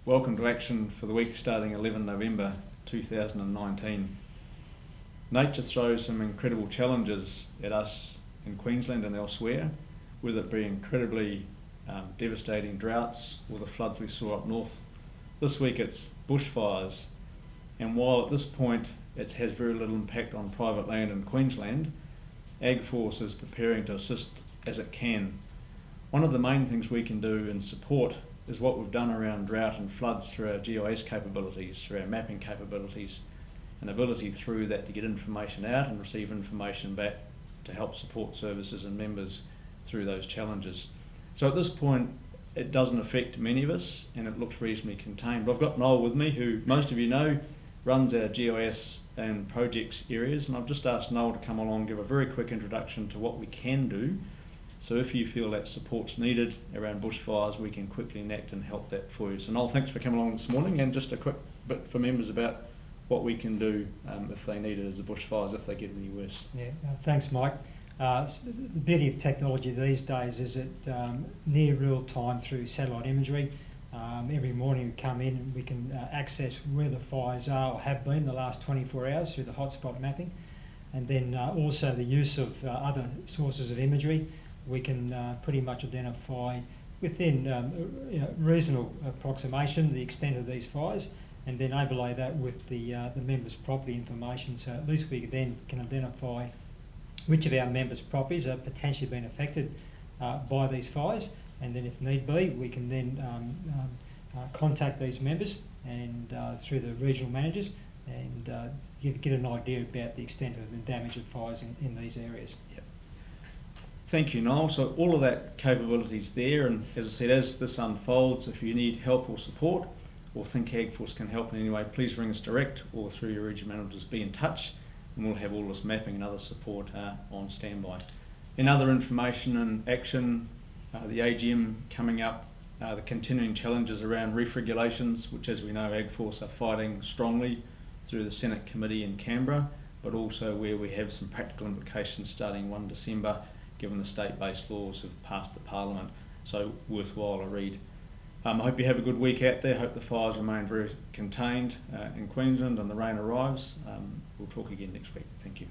Welcome to action for the week starting 11 November 2019. Nature throws some incredible challenges at us in Queensland and elsewhere, whether it be incredibly devastating droughts or the floods we saw up north. This week it's bushfires, and while at this point it has very little impact on private land in Queensland, AgForce is preparing to assist as it can. One of the main things we can do in support is what we've done around drought and floods through our GIS capabilities, through our mapping capabilities, and ability through that to get information out and receive information back to help support services and members through those challenges. So at this point, it doesn't affect many of us and it looks reasonably contained. But I've got Noel with me, who most of you know runs our GIS and projects areas, and I've just asked Noel to come along and give a very quick introduction to what we can do. So if you feel that support's needed around bushfires, we can quickly enact and help that for you. So Noel, thanks for coming along this morning, and just a quick bit for members about what we can do if they need it as the bushfires, if they get any worse. Yeah, thanks Mike. The beauty of technology these days is it near real time through satellite imagery. Every morning we come in and we can access where the fires are or have been the last 24 hours through the hotspot mapping, and then also the use of other sources of imagery. We can pretty much identify within reasonable approximation the extent of these fires, and then overlay that with the members' property information. So at least we then can identify which of our members' properties are potentially being affected by these fires, and then if need be, we can then contact these members and through the regional managers and get an idea about the extent of the damage of fires in these areas. Yep. Thank you, Noel. So all of that capability is there, and as I said, as this unfolds, if you need help or support or think AgForce can help in any way, please ring us direct or through your regional managers. Be in touch and we'll have all this mapping and other support on standby. In other information and action, the AGM coming up, the continuing challenges around reef regulations, which as we know AgForce are fighting strongly through the Senate committee in Canberra, but also where we have some practical implications starting 1 December, given the state-based laws have passed the Parliament. So worthwhile a read. I hope you have a good week out there. Hope the fires remain very contained in Queensland and the rain arrives. We'll talk again next week. Thank you.